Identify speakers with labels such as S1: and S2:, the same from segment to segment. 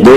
S1: 2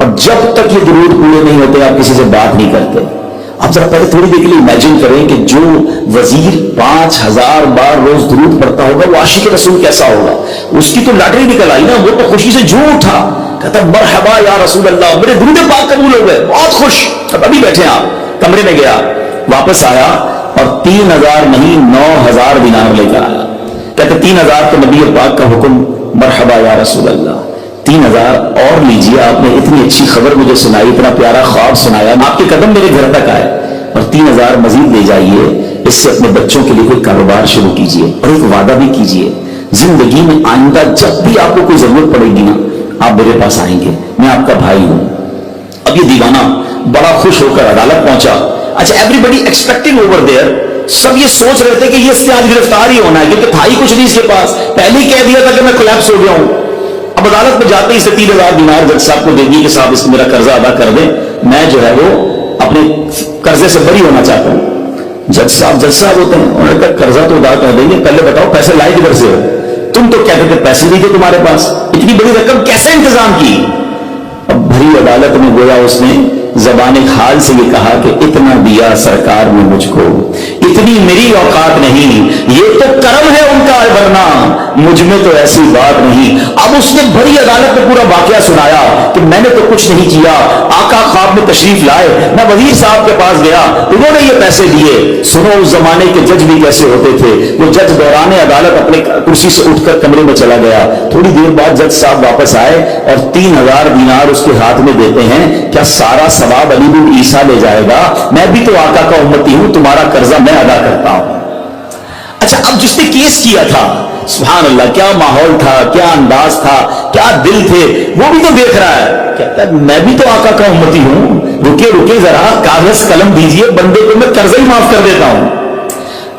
S1: اور جب تک یہ درود پورے نہیں ہوتے آپ کسی سے بات نہیں کرتے. آپ ذرا پہلے تھوڑی دیر کے لیے امیجن کریں کہ جو وزیر 5000 بار روز درود پڑھتا ہوگا وہ عاشق رسول کیسا ہوگا. اس کی تو لاٹری نکل آئی نا, وہ تو خوشی سے جھوم اٹھا, کہتا مرحبا یا رسول اللہ, میرے درود پاک قبول ہو گئے, بہت خوش. اب ابھی بیٹھے آپ کمرے میں, گیا واپس آیا اور 3000 نہیں 9000 دینار لے کر آیا. کہتے 3000 تو نبی پاک کا حکم, مرحبا یا رسول اللہ, 3000 اور لیجیے, آپ نے اتنی اچھی خبر مجھے سنائی, اتنا پیارا خواب سنایا, آپ کے قدم میرے گھر تک آئے, اور 3000 مزید لے جائیے, اس سے اپنے بچوں کے لیے کوئی کاروبار شروع کیجیے اور ایک وعدہ بھی کیجیے, زندگی میں آئندہ جب بھی آپ کو کوئی ضرورت پڑے گی نا, آپ میرے پاس آئیں گے, میں آپ کا بھائی ہوں. اب یہ دیوانہ بڑا خوش ہو کر عدالت پہنچا. اچھا, everybody expecting over there, سب یہ سوچ رہے تھے کہ یہ اس سے آج گرفتار ہی ہونا ہے, کیونکہ تھا ہی کچھ نہیں اس کے پاس, پہلے ہی کہہ دیا تھا کہ میں کولیپس ہو گیا ہوں. اب عدالت میں جاتے ہی سے 3000 دینار جج صاحب کو دے دی کہ صاحب اس میرا قرضہ ادا کر دیں, میں جو ہے وہ اپنے قرضے سے بری ہونا چاہتا ہوں. جج صاحب ہوتے ہیں, انہوں نے کہا قرضہ تو ادا کر دیں گے, پہلے بتاؤ پیسے لائے کدھر سے ہو, تم تو کہتے تھے پیسے نہیں تھے تمہارے پاس, اتنی بڑی رقم کیسے انتظام کی. اب بھری عدالت میں گویا اس نے زبان حال سے یہ کہا کہ اتنا دیا سرکار نے مجھ کو, اتنی میری اوقات نہیں, یہ تو کرم ہے ان کا, ورنہ مجھ میں تو ایسی بات نہیں. اب اس نے بڑی عدالت میں پورا واقعہ سنایا کہ میں نے تو کچھ نہیں کیا, آقا خواب میں تشریف لائے, میں وزیر صاحب کے پاس گیا, انہوں نے یہ پیسے دیے. سنو اس زمانے کے جج بھی کیسے ہوتے تھے. وہ جج دوران عدالت اپنے کرسی سے اٹھ کر کمرے میں چلا گیا. تھوڑی دیر بعد جج صاحب واپس آئے اور 3000 دینار اس کے ہاتھ میں دیتے ہیں. کیا سارا ثواب علی بن عیسیٰ لے جائے گا؟ میں بھی تو آقا کا امتی ہوں, تمہارا قرضہ میں ادا کرتا ہوں. اچھا, اب جس نے کیس کیا تھا, سبحان اللہ, کیا ماحول تھا, کیا انداز تھا, کیا دل تھے, وہ بھی تو دیکھ رہا ہے, کہتا ہے میں بھی تو آقا کا امتی ہوں, رکے ذرا, کاغذ قلم دیجئے, بندے کو میں قرضہ ہی معاف کر دیتا ہوں.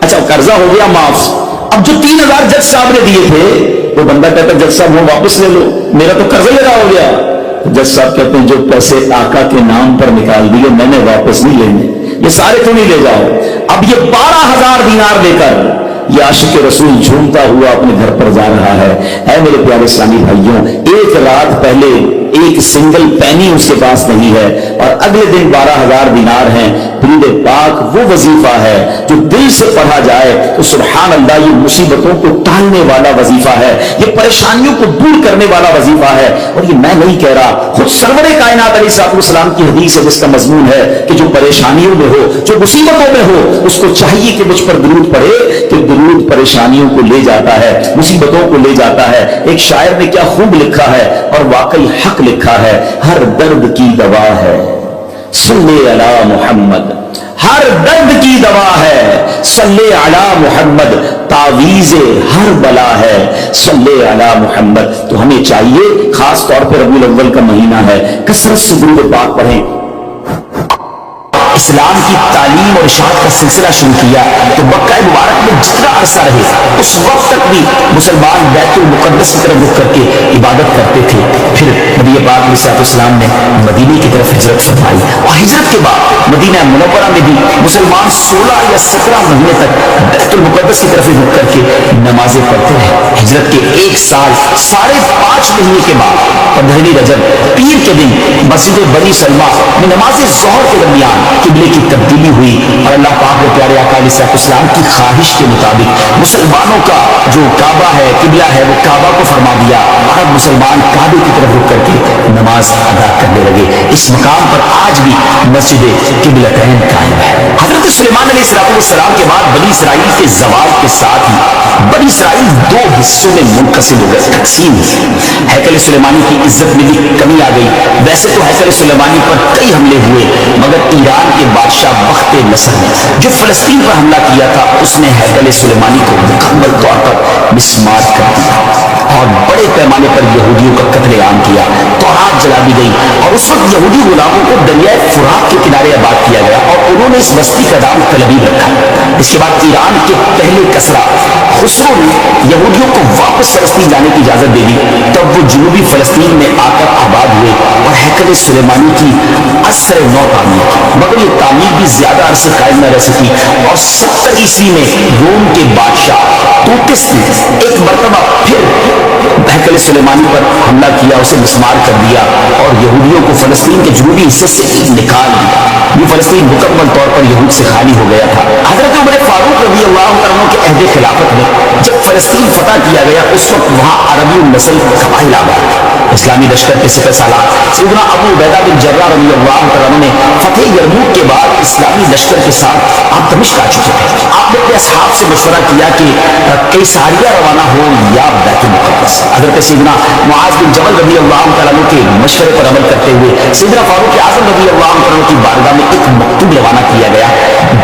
S1: اچھا, قرضہ ہو گیا معاف. اب جو 3000 جج صاحب نے دیے تھے, وہ بندہ کہتا ہے جج صاحب وہ واپس لے لو, میرا تو قرضہ ہی ادا ہو گیا. جج صاحب کہتے ہیں جو پیسے آقا کے نام پر نکال دیے میں نے واپس نہیں لینے, یہ سارے تو نہیں لے جاؤ. اب یہ 12000 دینار لے کر یہ عاشق رسول جھومتا ہوا اپنے گھر پر جا رہا ہے. اے میرے پیارے اسلامی بھائیوں, ایک رات پہلے ایک سنگل پینی اس کے پاس نہیں ہے, اور اگلے دن 12000 دینار ہیں. درود پاک وہ وظیفہ ہے جو دل سے پڑھا جائے تو سبحان اللہ یہ مصیبتوں کو ٹالنے والا وظیفہ ہے, یہ پریشانیوں کو دور کرنے والا وظیفہ ہے. اور یہ میں نہیں کہہ رہا, خود سرور کائنات علیہ السلام کی حدیث ہے جس کا مضمون ہے کہ جو پریشانیوں میں ہو, جو مصیبتوں میں ہو, اس کو چاہیے کہ مجھ پر درود پڑھے, کہ درود پریشانیوں کو لے جاتا ہے, مصیبتوں کو لے جاتا ہے. ایک شاعر نے کیا خوب لکھا ہے, اور واقعی حق لکھا ہے, ہر درد کی دوا ہے صلی علی محمد, ہر درد کی دوا ہے صلی علی محمد, تعویذ ہر بلا ہے صلی علی محمد. تو ہمیں چاہیے, خاص طور پر ربیع الاول کا مہینہ ہے, کثرت سے درود پاک پڑھیں. اسلام کی تعلیم اور اشاعت کا سلسلہ شروع کیا تو مکہ مبارک میں جتنا عرصہ رہے اس وقت تک بھی مسلمان بیت المقدس کی طرف رخ کر کے عبادت کرتے تھے. پھر نبی پاک علیہ السلام نے مدینے کی طرف ہجرت فرمائی, اور ہجرت کے بعد مدینہ منورہ میں بھی مسلمان 16 یا 17 مہینے تک بیت المقدس کی طرف رخ کر کے نمازیں پڑھتے رہے. ہجرت کے 1 سال 5.5 مہینے کے بعد 15 رجب پیر کے دن مسجد بنی سلمہ میں نماز ظہر کے درمیان قبلے کی تبدیلی ہوئی, اور اللہ پاک و پیارے آقا علیہ السلام کی خواہش کے مطابق مسلمانوں کا جو کعبہ ہے, قبلہ ہے, وہ کعبہ کو فرما دیا, اور اب مسلمان کعبے کی طرف رخ کر کے نماز ادا کرنے لگے. اس مقام پر آج بھی مسجد قبلتین قائم ہے. حضرت سلیمان علیہ السلام کے بعد بنی اسرائیل کے زوال کے ساتھ ہی بنی اسرائیل 2 حصوں میں منقسم ہو گئے, تقسیم ہوئی. ہیکل سلیمانی کی عزت میں بھی کمی آ گئی. ویسے تو ہیکل سلیمانی پر کئی حملے ہوئے, مگر ایران کے بادشاہ بخت نصر نے جو فلسطین پر حملہ کیا تھا, اس نے ہیکل سلیمانی کو مکمل طور پر مسمار کر دیا اور بڑے پیمانے پر یہودیوں کا قتل عام کیا. تورات جلا دی گئی, اور اس وقت یہودی غلاموں کو دریائے فرات کے کنارے آباد کیا گیا, اور انہوں نے اس بستی کا نام تلبیب رکھا. اس کے بعد ایران کے پہلے کسرا خسرو نے یہودیوں کو واپس فلسطین جانے کی اجازت دے دی. تب وہ جنوبی فلسطین میں آ کر آباد ہوئے اور ہیکل سلیمانی کی اثر نو تعمیر کی, مگر یہ تعمیر بھی زیادہ عرصے قائم نہ رہ سکی, اور 70 عیسوی میں روم کے بادشاہ توتس نے ایک مرتبہ پھر ہیکل سلیمانی پر حملہ کیا، اسے مسمار کر دیا اور یہودیوں کو فلسطین کے جنوبی حصے سے نکال دیا۔ یہ فلسطین مکمل طور پر یہود سے خالی ہو گیا تھا۔ حضرت عمر فاروق رضی اللہ عنہ کے عہد خلافت میں جب فلسطین فتح کیا گیا، اس وقت وہاں عربی النسل قبائل آباد۔ اسلامی لشکر کے سپہ سالار سیدنا ابو عبیدہ بن جراح رضی اللہ عنہ نے فتح یرموک کے بعد اسلامی لشکر کے ساتھ آپ دمشق آ چکے تھے۔ آپ نے اپنے اصحاب سے مشورہ کیا کہ قیصاریہ روانہ ہو یا بیت المقدس۔ حضرت سیدنا معاذ بن جبل رضی اللہ عنہ کے مشورے پر عمل کرتے ہوئے سیدنا فاروق اعظم رضی اللہ عنہ کی بارگاہ میں ایک مکتوب روانہ کیا گیا،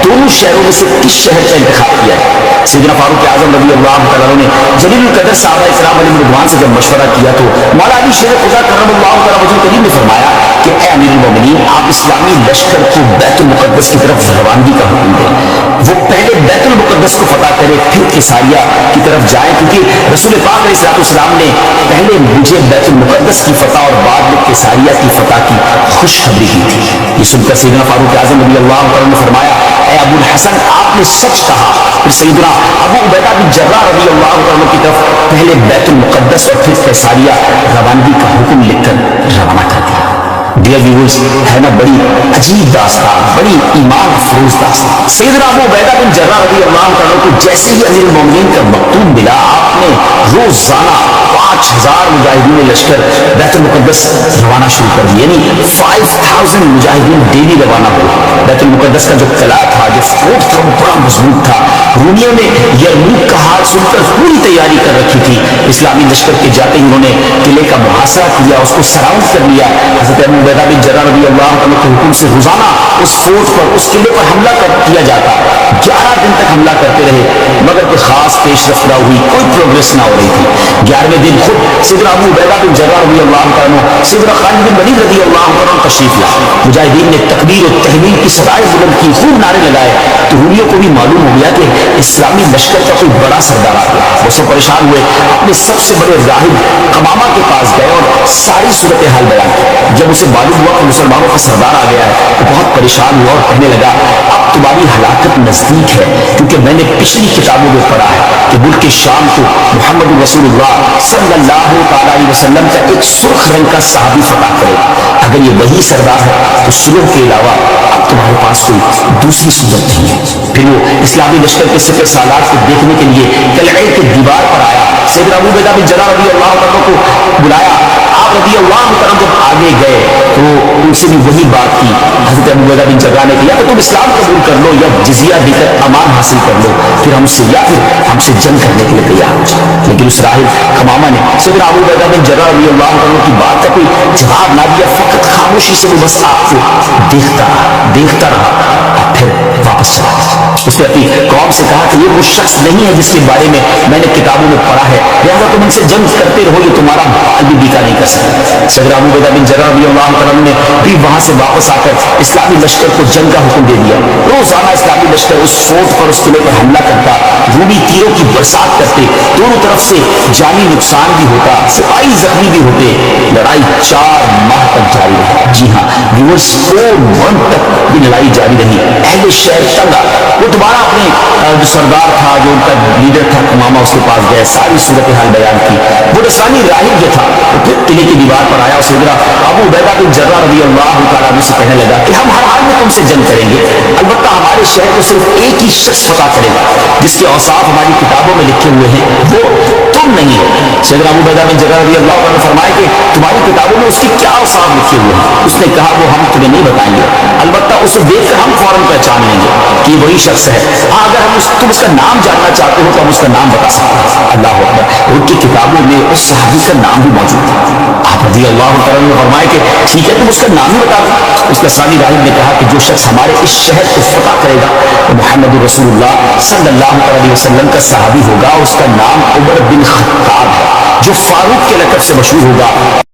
S1: دونوں شہروں میں سے کس شہر کا انتخاب کیا ہے؟ سیدنا فاروق اعظم رضی اللہ عنہ نے جلیل القدر صحابہ کرام علیہ رضوان سے جب مشورہ کیا تو مولا علی شیر خدا کرم اللہ تعالی وجہ کریم نے فرمایا کہ اے امیر المومنین، آپ اسلامی لشکر کو بیت المقدس کی طرف روانگی کا حکم دیں۔ وہ پہلے بیت المقدس کو فتح کرے پھر قیصاریہ کی طرف جائیں، کیونکہ رسول پاک علیہ السلام نے پہلے مجھے بیت المقدس کی فتح اور بعد میں قیصاریہ کی فتح کی خوشخبری دی تھی۔ یہ سن کر سیدنا فاروق اعظم رضی اللہ عنہ نے فرمایا اے ابو الحسن، آپ نے سچ کہا۔ پھر سیدنا ابو عبیدہ بن جراح رضی اللہ عنہ کی طرف پہلے بیت المقدس اور پھر قیصاریہ روانگی کا حکم لکھ کر روانہ کر دیا۔ ڈیئر ویورز، ہے نا بڑی عجیب داستان، بڑی ایمان افروز داستان۔ سیدنا ابو عبیدہ بن جراح رضی اللہ عنہ کو جیسے ہی امیر المومنین کا مکتوب ملا، آپ نے روزانہ 5000 مجاہدین لشکر بیت المقدس روانہ شروع کر دی، یعنی 5000 مجاہدین ڈیلی روانہ ہوئے۔ بیت المقدس کا جو قلعہ تھا، جو فورٹ تھا، وہ بڑا مضبوط تھا۔ رومیوں نے یرموک کا حال سن کر پوری تیاری کر رکھی تھی۔ اسلامی لشکر کے جاتے ہی انہوں نے قلعے کا محاصرہ کیا، اس کو سراؤنڈ کر لیا۔ حضرت ابو عبیدہ بن جراح رضی اللہ عنہ کے حکم سے روزانہ اس فورٹ پر، اس قلعے پر حملہ کیا جاتا۔ 11 دن تک حملہ کرتے رہے، مگر کوئی خاص پیش رفت نہ ہوئی، کوئی پروگریس نہ ہو رہی تھی۔ 11ویں دن خود سیدنا ابو عبیدہ بن جراح رضی اللہ عنہ سیدنا خالد بن ولید رضی اللہ عنہ تشریف لائے۔ مجاہدین نے تکبیر و تحلیل کی صدائیں بلند کی، خوب نعرے لگائے، تو رومیوں کو بھی معلوم ہو گیا کہ اسلامی لشکر کا کوئی بڑا سردار آ گیا۔ وہ سب پریشان ہوئے، اپنے سب سے بڑے راہب قمامہ کے پاس گئے اور ساری صورتحال بیان کی۔ جب اسے معلوم ہوا کہ مسلمانوں کا سردار آ گیا ہے تو بہت پریشان ہوا اور کہنے لگا اب تمہاری ہلاکت نزدیک ہے، کیونکہ میں نے پچھلی کتابوں میں پڑھا ہے کہ ملک شام کو محمد رسول اللہ صلی اللہ تعالی علیہ وسلم کا ایک سرخ رنگ کا صحابی فتح کرے۔ اگر یہ وہی سردار ہے تو سلوک کے علاوہ اب تمہارے پاس کوئی دوسری صورت نہیں ہے۔ پھر وہ اسلامی لشکر کے سپہ سالار کو دیکھنے کے لیے قلعے کے دیوار پر آیا، سیدنا ابو عبیدہ بن جراح رضی اللہ عنہ کو بلایا۔ آپ رضی اللہ عنہ جب آگے گئے تو ان سے بھی وہی بات کی۔ حضرت ابو عبیدہ بن جراح نے کہا کہ تم اسلام قبول کر لو یا جزیہ دے کر امان حاصل کر لو، پھر ہم سے جنگ کرنے کے لیے تیار ہو جائے۔ لیکن اس راہب قمامہ نے سیدنا ابو عبیدہ بن جراح رضی اللہ عنہ کی بات کا کوئی جواب نہ دیا، فقط خاموشی سے وہ بس آپ کو دیکھتا رہا اور پھر واپس چلا گیا۔ اس نے اپنی قوم سے کہا کہ یہ وہ شخص نہیں ہے جس کے بارے میں میں نے کتابوں میں پڑھا ہے، لہٰذا تم ان سے جنگ کرتے رہو، یہ تمہارا بال بھی بیکار نہیں کر سکتے۔ سیدنا ابو عبیدہ بن جراح رضی اللہ عنہ نے بھی وہاں سے واپس آ کر اسلامی لشکر کو جنگ کا حکم دے دیا۔ روزانہ اسلامی لشکر اس فورٹ پر، اس قلعے پر حملہ کرتا، رومی تیروں کی برسات کرتے، دونوں طرف سے جانی نقصان بھی ہوتا، سپاہی زخمی بھی ہوتے۔ لڑائی 4 ماہ تک جاری رہی۔ جی ہاں ویورز، 4 منتھ تک یہ لڑائی جاری رہی۔ اہل شہر تنگ آ گئے، وہ دوبارہ اپنے جو سردار تھا، جو ان کا لیڈر تھا قمامہ، اس کے پاس گئے، ساری صورتحال بیان کی۔ وہ نصرانی راہب جو تھا وہ پھر قلعے کی دیوار پر آیا اور سیدنا ابو عبیدہ بن جراح رضی اللہ تعالیٰ عنہ سے کہنے لگا کہ ہم ہر حال میں تم سے جنگ کریں گے، البتہ ہمارے شہر کو صرف ایک ہی شخص فتح کرے گا جس کے اوصاف ہماری کتابوں میں لکھے ہوئے ہیں، وہ تم نہیں ہو۔ سیدنا ابو عبیدہ بن جراح رضی اللہ عنہ نے فرمایا کہ تمہاری کتابوں میں اس کی کیا اوصاف لکھے ہوئے ہیں؟ اس نے کہا وہ ہم تمہیں نہیں بتائیں گے، البتہ اسے دیکھ کر ہم فوراً پہچان لیں گے کہ یہ وہی شخص ہے۔ ہاں اگر تم اس کا نام جاننا چاہتے ہو تو ہم اس کا نام بتا سکتے ہیں۔ اللہ اکبر، ان کی کتابوں میں اس صحابی کا نام بھی موجود ہے۔ آپ رضی اللہ عنہ نے فرمایا کہ ٹھیک ہے تم اس کا نام ہی بتا دو۔ اس نصرانی راہب نے کہا کہ جو شخص ہمارے اس شہر کو فتح کرے گا وہ محمد رسول اللہ صلی اللہ علیہ وسلم کا صحابی ہوگا، اس کا نام عمر بن خطاب ہے جو فاروق کے لقب سے مشہور ہوگا۔